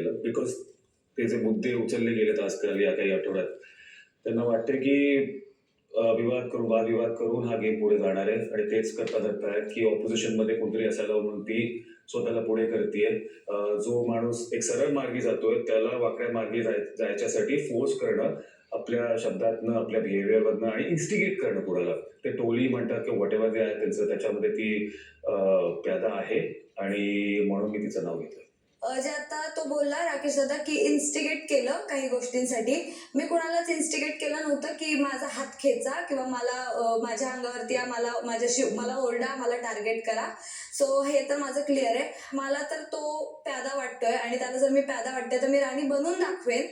गेलं, बिकॉज ते जे मुद्दे उचलले गेलेत आजकाल या काही आठवड्यात, त्यांना वाटते की विवाद करून वादविवाद करून हा गेम पुढे जाणार आहे आणि तेच करता धरतायत की ऑपोजिशन मध्ये कोणतरी असायला म्हणून ती स्वतःला पुढे करते. जो माणूस एक सरळ मार्गी जातोय त्याला वाकड्या मार्गी जायच्यासाठी फोर्स करणं आपल्या शब्दातनं, आपल्या बिहेवियरमधनं आणि इन्स्टिगेट करणं पुढाला. ते टोली म्हणतात किंवा वॉट एव्हर जे आहे त्यांचं, त्याच्यामध्ये ती प्यादा आहे आणि म्हणून मी तिचं नाव घेतलं. जे आता तो बोलला राकेश दादा की इन्स्टिगेट केलं काही गोष्टींसाठी, मी कोणालाच इन्स्टिगेट केलं नव्हतं की माझा हात खेचा किंवा मला माझ्या अंगावरती मला ओरडा, मला टार्गेट करा. सो हे तर माझं क्लिअर आहे. मला तर तो प्यादा वाटतोय आणि त्याला जर मी प्यादा वाटते तर मी राणी बनून दाखवेन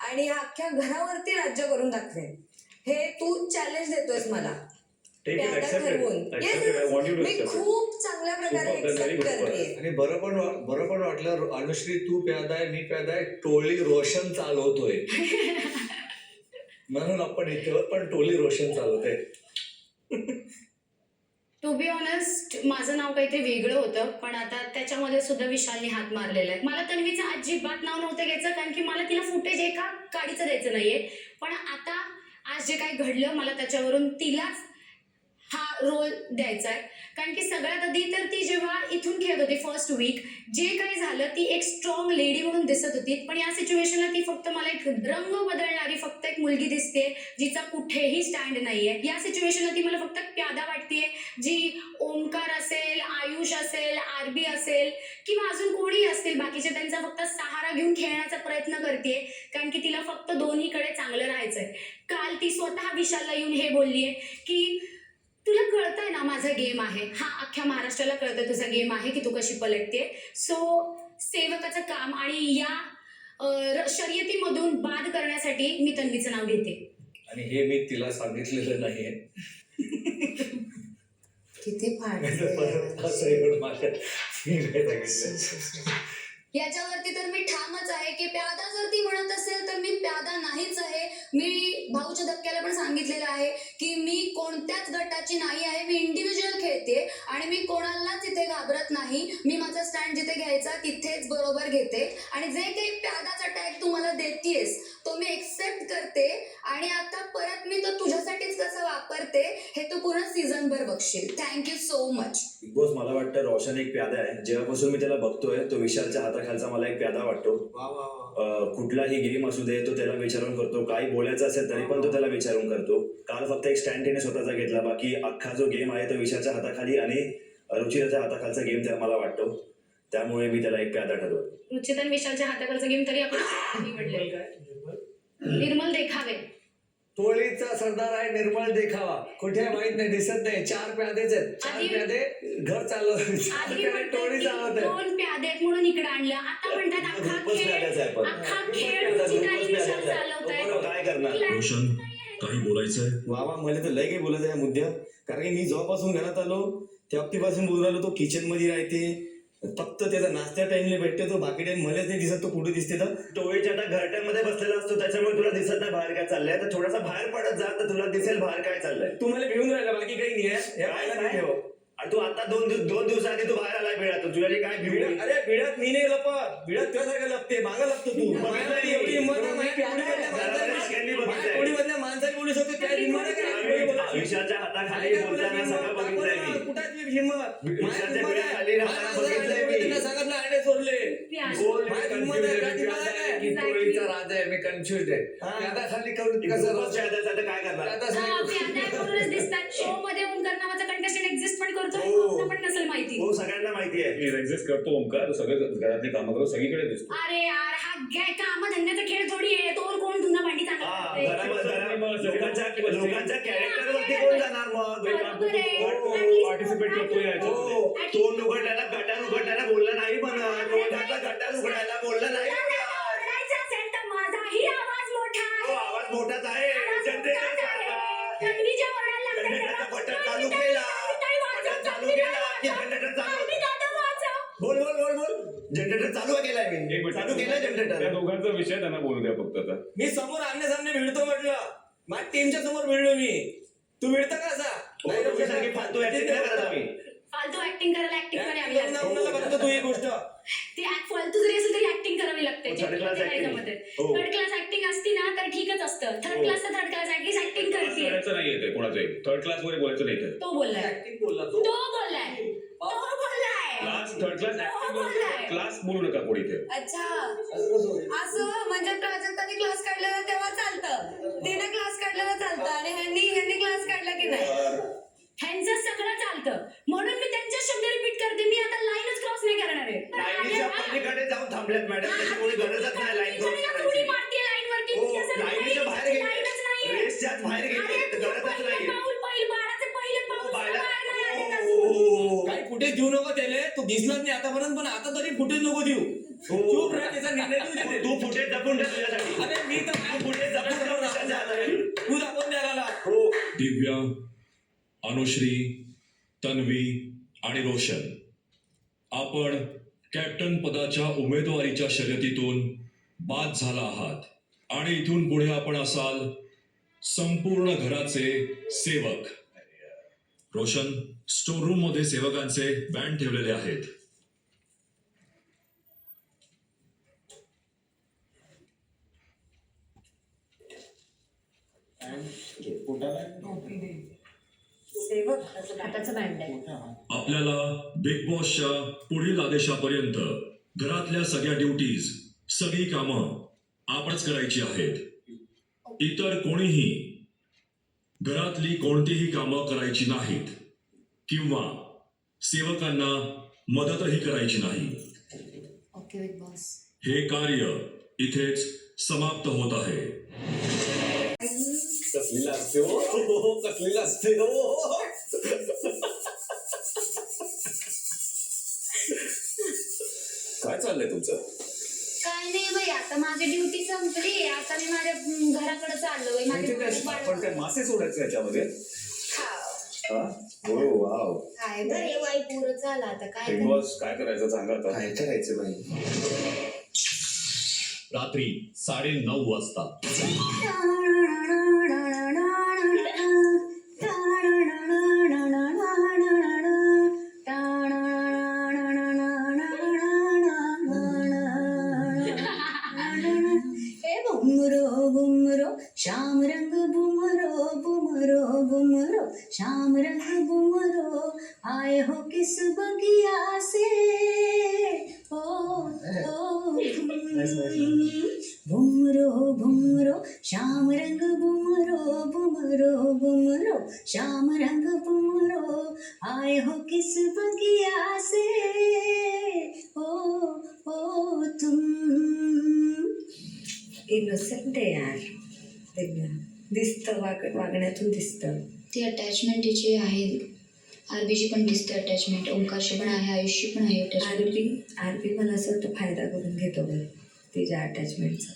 आणि अख्ख्या घरावरती राज्य करून दाखवेन. हे तू चॅलेंज देतोयस मला प्यादा ठरवून. मी खूप चांगल्या प्रकारे एक्सेप्ट करते. आणि बरं पण वाटलं अनुश्री, तू प्यादा आहे, मी प्यादा आहे, टोळी रोशन चालवतोय म्हणून आपण इथे पण टोळी रोशन चालवतोय. टू बी ऑनेस्ट माझं नाव काहीतरी वेगळं होतं, पण आता त्याच्यामध्ये सुद्धा विशालने हात मारलेला आहे. मला तन्वीचं अजिबात नाव नव्हतं घ्यायचं, कारण की मला तिला फुटेज एका काडीचं द्यायचं नाहीये. पण आता आज जे काही घडलं मला त्याच्यावरून तिलाच हा रोल द्यायचा आहे. कारण की सगळ्यात आधी तर ती जेव्हा इथून खेळत होती फर्स्ट वीक, जे काही झालं ती एक स्ट्रॉंग लेडी म्हणून दिसत होती. पण या सिच्युएशनला ती फक्त मला एक रंग बदलणारी फक्त एक मुलगी दिसते जिचा कुठेही स्टँड नाहीये. या सिच्युएशनला ती मला फक्त प्यादा वाटतेय, जी ओमकार असेल, आयुष असेल, आरबी असेल किंवा अजून कोणीही असतील बाकीचे, त्यांचा फक्त सहारा घेऊन खेळण्याचा प्रयत्न करते. कारण की तिला फक्त दोन्हीकडे चांगलं राहायचंय. काल ती स्वतः विशालला येऊन हे बोललीये की तुला कळतंय ना माझा गेम आहे, हा अख्ख्या महाराष्ट्राला कळतंय तुझा गेम आहे की तू कशी पलटते. सो सेवकाचं काम आणि या शर्यतीमधून बाद करण्यासाठी मी तन्वीचं नाव घेते. आणि हे मी तिला सांगितलेलं नाहीये. किती याच्यावरती तर मी ठामच आहे की प्यादा जर ती म्हणत असेल तर मी प्यादा नाहीच आहे. मी भाऊच्या धक्क्याला पण सांगितलेलं आहे की मी कोणत्याच गटाची नाही आहे, मी इंडिव्हिज्युअल खेळते आणि मी कोणालाच इथे घाबरत नाही. मी माझा स्टँड जिथे घ्यायचा तिथेच बरोबर घेते आणि जे काही प्यादाचा टॅग तू मला देतेस तो मी एक्सेप्ट करते आणि आता परत मी तो तुझ्यासाठीच कसं वापरते हे तू पूर्ण सीझनभर बघशील. Thank you so much. Bigg Boss, मला वाटतं रोशन एक प्यादा आहे. जेव्हापासून मी त्याला बघतोय तो विशालच्या हाताखालचा मला एक प्यादा वाटतो. कुठलाही गेम असू दे तो त्याला विचारून करतो, काही बोलायचं असेल तरी पण तो त्याला विचारून करतो. काल फक्त एक स्टँड त्याने स्वतःचा घेतला, बाकी अख्खा जो गेम आहे तो विशालच्या हाताखाली आणि रुचिराच्या हाताखालचा गेम त्याला मला वाटतो. त्यामुळे मी त्याला एक प्यादा ठरवतो. रुचित आणि विशालच्या हाताखालचा गेम तरी आपण निवडले. निर्मल देखावे टोळीचा सरदार आहे निर्मळ देखावा. कुठे माहित नाही, दिसत नाही. 4 प्यादेच आहेत, 4 प्यादे घर चालवत, टोळी चालवत आहे. 2 प्यादे आहेत म्हणून इकडे आणलं. आता म्हणतात अख्खा खेळ रुचिताई विशाल चालवताय. काय करणार? रोशन, काही बोलायचंय? वा, मला तर लय काही बोलायचं या मुद्द्यावर. कारण की मी जेव्हापासून घरात आलो त्या बाबतीपासून बोलून राहिलो. तो किचन मध्ये राहते, फक्त त्याचा नाश्त्या टाइमला भेटते, तो बाकी टाइम मलाच नाही दिसत. तो कुठे दिसते तर टोळीच्या घरट्यामध्ये बसलेला असतो, त्याच्यामुळे तुला दिसत नाही बाहेर काय चाललंय. तर थोडासा बाहेर पडत जा तर तुला दिसेल बाहेर काय चाललंय. तू मला भिवून राहिला, बाकी काही नाही आहे. आणि तू आता दोन दिवस आधी तू बाहेर आलाय भिडात, तुझ्या काय भिड? अरे भिडात मी नाही लपत, भिडात तुझ्यासारखं लपते, मागं लपतो तू. एवढी हिंमत आहे माणसाने बोलू शकतो त्या हिंमत. विशालच्या हाताखाली बोलताना सगळं बघितलंय मी. कुठाची हिंमत? विशालच्या खाली त्यांना सांगितलं आडे सोडले. टोळीचा राजा आहे, मी कन्फ्युज आहे. आता खाली कसं काय करणार? दिसतात. शो मध्ये ओमकार नावाचा कंटेस्टंट एक्झिस्ट पण करतो, पण नसेल माहिती. हो, सगळ्यांना माहिती आहे. मी एक्झिस्ट करतो ओमकार, सगळं घरातली कामं करतो, सगळीकडे दिसतो. अरे यार, हा काम धंद्याचा खेळ थोडी आहे. तो कोण धुना भांडी लोकांच्या कॅरेक्टरवरती कोण जाणार मग? पार्टिसिपेट करतो याच्यात. तोंड उघडल्याला गटार उघडल्याला बोलला नाही म्हणत, गटार उघडायला बोलला नाही. माझाही आवाज मोठा आहे. आवाज मोठाच आहे. जनरेटर बटन चालू केला की जनरेटर चालू. बोल बोल बोल बोल. जनरेटर चालू केलाय मी, चालू केलाय जनरेटर. त्या दोघांचा विषय त्यांना बोलू द्या फक्त. आता मी समोर आमने सामने भिडतो म्हटलं, माझ्या टीमच्या समोर भिडलो मी. तू भिडता का असा? फालतू ऍक्टिंग नाही करत आम्ही. फालतू ऍक्टिंग करायला ऍक्टिंग बघतो तू ही गोष्ट. ती फालतू जरी असेल तरी ऍक्टिंग करावी लागते थर्ड क्लास ऍक्टिंग हो थर्ड क्लास ऍक्टिंग असती ना तर ठीकच असतं. थर्ड क्लास तर थर्ड क्लास ऍक्टिंग करते. करायचं नाही येते कोणाचे थर्ड क्लास मध्ये बोलायचं नाही तो बोललाय ऍक्टिंग बोलला तो बोललाय क्लास थर्ड क्लास बोललाय. क्लास बोलू नका कोणी इथे. अच्छा असं कसं होईल? असं म्हणजे प्राजक्ताने क्लास काढलेला तेव्हा चालतं, तिने क्लास काढलेला चालतं आणि ह्यांनी क्लास काढला की नाही. ह्यांचं सगळं चालतं म्हणून मी त्यांचे शब्द रिपीट करते. मी आता लाईनच क्रॉस नाही करणार आहे. लाईनीच्या पलीकडे जाऊन थांबल्यात मॅडम त्याच्यामुळे गरजच नाही लाईन क्रॉस करायची मारते लाईन वरती हो लाईनीच्या बाहेर गेले लाईनच नाहीये. रेसच्या आत बाहेर गेले तर गरजच नाहीये बाळाचे पहिले पाऊल बाळा- बाहेर नाही आले का? हो. काही फुटेज देऊ नको त्याले. तू दिसलाच नाही आतापर्यंत पण आता तरी फुटेज नको देऊ. चूप रे त्याचा निर्णय तू देते. तू फुटेज जपून ठेव तुझ्यासाठी अरे मी तर तू फुटेज जपून ठेव तुझ्या हाताने. तू दाखवून द्यायला हो दिव्या, अनुश्री, तन्वी आणि रोशन, आपण कॅप्टन पदाच्या उमेदवारीच्या शर्यतीतून बाद झाला आहात आणि इथून पुढे आपण असाल संपूर्ण घराचे सेवक. रोशन, स्टोर रूम मध्ये सेवकांचे बँड ठेवलेले आहेत. सेवक हाताचं बँड आहे. आपल्याला बिग बॉसच्या पुढील आदेशापर्यंत घरातल्या सगळ्या ड्युटीज, सगळी कामं आपणच करायची आहेत. इतर कोणीही घरातली कोणतीही कामं करायची नाहीत किंवा सेवकांना मदतही करायची नाही. Okay big boss. हे कार्य इथेच समाप्त होत आहे. कसलीला असते हो कसलीला असते हो. काय चाललंय तुमचं? काय नाही बाई, आता माझी ड्युटी संपली. आता मी माझ्या घराकडे चाललोय. म्हणजे काय आपण काय मासे सोडायचे याच्यामध्ये? हा? हो वाव. काय बाई वाई पुरं झाला आता काय बिग बॉस काय करायचं सांगा आता. काय करायचं बाई? रात्री 9:30 वाजता बुमरो श्याम रंग बुमरो श्याम रंग बुमरो आए हो किस बगिया से ओ बुमरो श्याम रंग बुमरो श्याम रंग बुमरो आए हो किस बगिया से ओ तुम. इनोसेंट आहे यार, दिसतं वागण्यातून दिसतं. ती अटॅचमेंट तिची आहे. आरबीची पण दिसते अटॅचमेंट, ओंकारची पण आहे, आयुषची पण आहे अटॅचमेंट. आरबी मला असं वाटतं फायदा करून घेतो बरं तिच्या अटॅचमेंटचा.